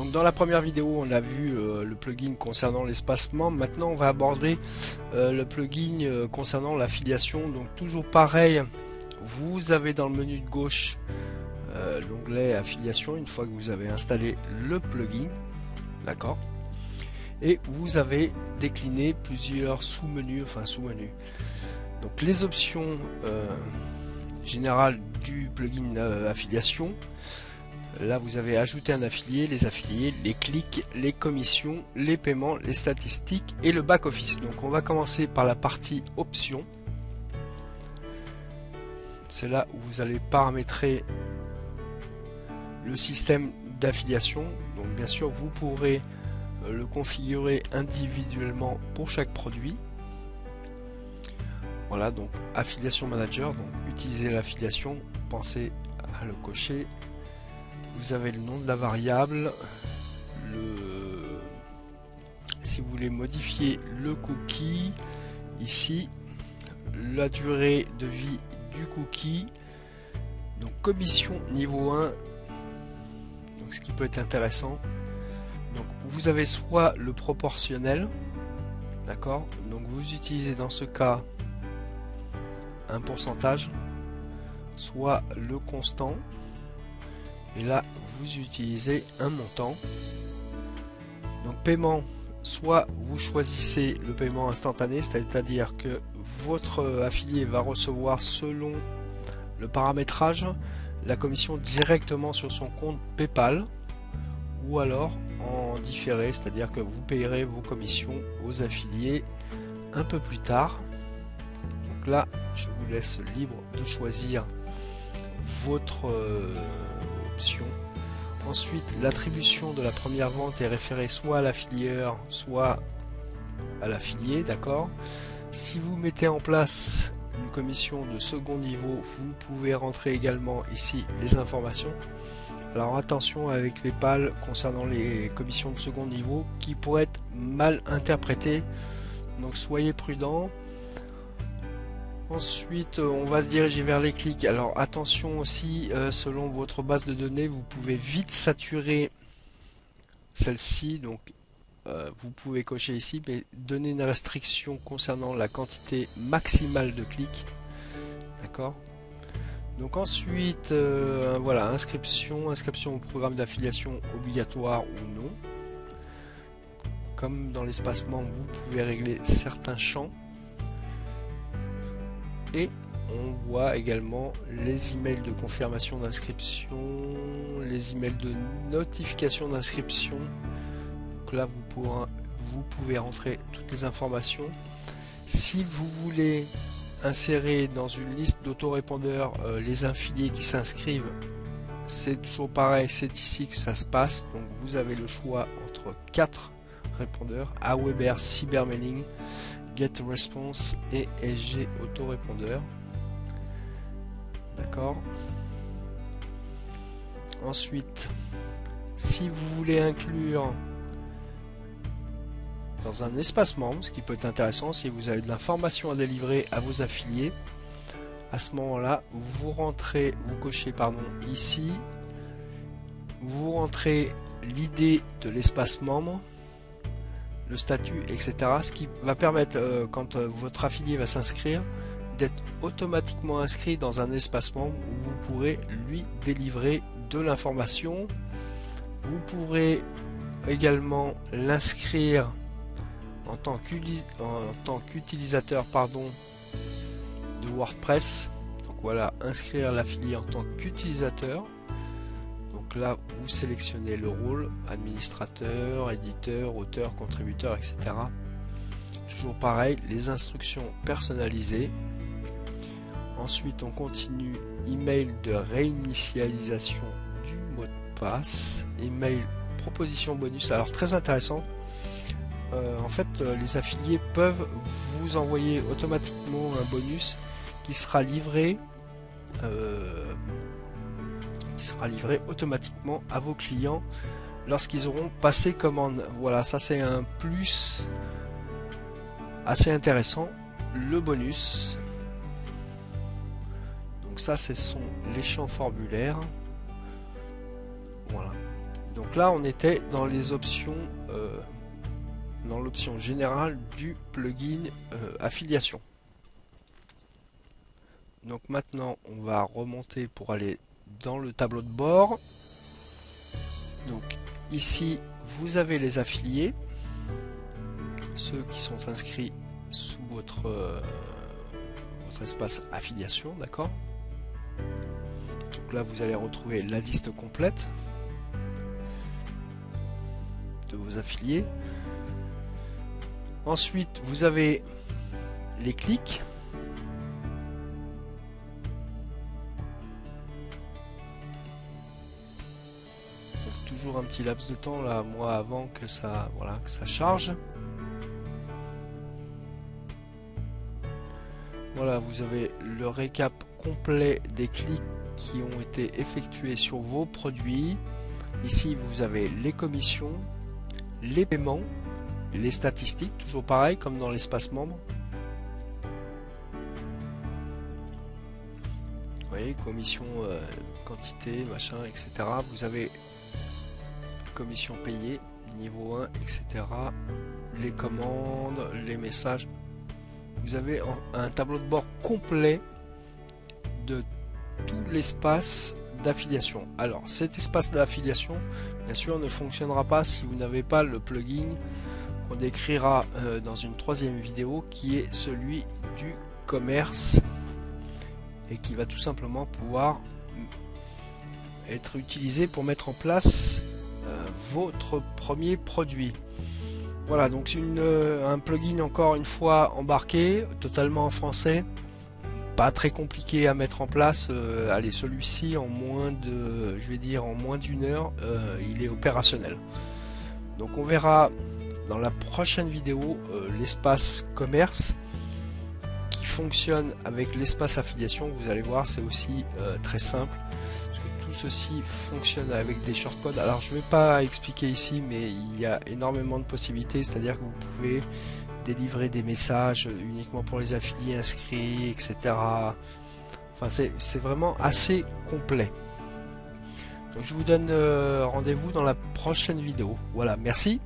Donc dans la première vidéo, on a vu le plugin concernant l'espacement. Maintenant, on va aborder le plugin concernant l'affiliation. Donc toujours pareil, vous avez dans le menu de gauche l'onglet affiliation une fois que vous avez installé le plugin. D'accord. Et vous avez décliné plusieurs sous-menus, Donc les options générales du plugin affiliation. Là, vous avez ajouté un affilié, les affiliés, les clics, les commissions, les paiements, les statistiques et le back-office. Donc, on va commencer par la partie options. C'est là où vous allez paramétrer le système d'affiliation. Donc, bien sûr, vous pourrez le configurer individuellement pour chaque produit. Voilà, donc affiliation manager. Donc, utilisez l'affiliation, pensez à le cocher. Vous avez le nom de la variable, si vous voulez modifier le cookie, ici, la durée de vie du cookie, donc commission niveau 1, donc ce qui peut être intéressant. Donc vous avez soit le proportionnel, d'accord, donc vous utilisez dans ce cas un pourcentage, soit le constant. Et là, vous utilisez un montant. Donc paiement, soit vous choisissez le paiement instantané, c'est-à-dire que votre affilié va recevoir selon le paramétrage la commission directement sur son compte PayPal, ou alors en différé, c'est-à-dire que vous payerez vos commissions aux affiliés un peu plus tard. Donc là, je vous laisse libre de choisir votre option. Ensuite, l'attribution de la première vente est référée soit à l'affilieur, soit à l'affilié, d'accord. Si vous mettez en place une commission de second niveau, vous pouvez rentrer également ici les informations. Alors attention avec PayPal concernant les commissions de second niveau qui pourraient être mal interprétées, donc soyez prudents. Ensuite, on va se diriger vers les clics. Alors attention aussi, selon votre base de données, vous pouvez vite saturer celle-ci. Donc vous pouvez cocher ici, mais donner une restriction concernant la quantité maximale de clics. D'accord. Donc ensuite, voilà, inscription au programme d'affiliation obligatoire ou non. Comme dans l'espacement, vous pouvez régler certains champs. Et on voit également les emails de confirmation d'inscription, les emails de notification d'inscription. Donc là, vous pouvez rentrer toutes les informations. Si vous voulez insérer dans une liste d'autorépondeurs les affiliés qui s'inscrivent, c'est toujours pareil, c'est ici que ça se passe. Donc vous avez le choix entre 4 répondeurs, Aweber Cybermailing, GetResponse et SG autorépondeur. D'accord. Ensuite, si vous voulez inclure dans un espace membre, ce qui peut être intéressant si vous avez de l'information à délivrer à vos affiliés, à ce moment-là, vous cochez ici, vous rentrez l'idée de l'espace membre, le statut, etc. Ce qui va permettre, quand votre affilié va s'inscrire, d'être automatiquement inscrit dans un espace membre où vous pourrez lui délivrer de l'information. Vous pourrez également l'inscrire en tant qu'utilisateur de WordPress. Donc voilà, inscrire l'affilié en tant qu'utilisateur. Donc là, vous sélectionnez le rôle, administrateur, éditeur, auteur, contributeur, etc. Toujours pareil, les instructions personnalisées. Ensuite, on continue, email de réinitialisation du mot de passe, email proposition bonus. Alors très intéressant. En fait, les affiliés peuvent vous envoyer automatiquement un bonus qui sera livré automatiquement à vos clients lorsqu'ils auront passé commande. Voilà, ça c'est un plus assez intéressant, le bonus. Donc ça, ce sont les champs formulaires. Voilà. Donc Donc là on était dans les options, dans l'option générale du plugin affiliation. Donc maintenant on va remonter pour aller dans le tableau de bord. Donc ici vous avez les affiliés, ceux qui sont inscrits sous votre espace affiliation, d'accord. Donc là vous allez retrouver la liste complète de vos affiliés. Ensuite vous avez les clics. Donc, toujours un petit laps de temps là, moi avant que ça, voilà, que ça charge. Voilà, vous avez le récap complet des clics qui ont été effectués sur vos produits. Ici vous avez les commissions, les paiements, les statistiques, toujours pareil comme dans l'espace membre. Vous voyez, commission, quantité, machin, etc. Vous avez commission payée, niveau 1, etc. Les commandes, les messages. Vous avez un tableau de bord complet de tout l'espace d'affiliation. Alors cet espace d'affiliation bien sûr ne fonctionnera pas si vous n'avez pas le plugin qu'on décrira dans une troisième vidéo, qui est celui du commerce et qui va tout simplement pouvoir être utilisé pour mettre en place votre premier produit. Voilà, donc c'est un plugin encore une fois embarqué, totalement en français, pas très compliqué à mettre en place. Allez, celui-ci en moins de, je vais dire en moins d'une heure, il est opérationnel. Donc on verra dans la prochaine vidéo l'espace commerce qui fonctionne avec l'espace affiliation. Vous allez voir, c'est aussi très simple. Tout ceci fonctionne avec des shortcodes. Alors je ne vais pas expliquer ici, mais il y a énormément de possibilités, c'est-à-dire que vous pouvez délivrer des messages uniquement pour les affiliés inscrits, etc. Enfin c'est vraiment assez complet. Donc je vous donne rendez-vous dans la prochaine vidéo. Voilà, merci.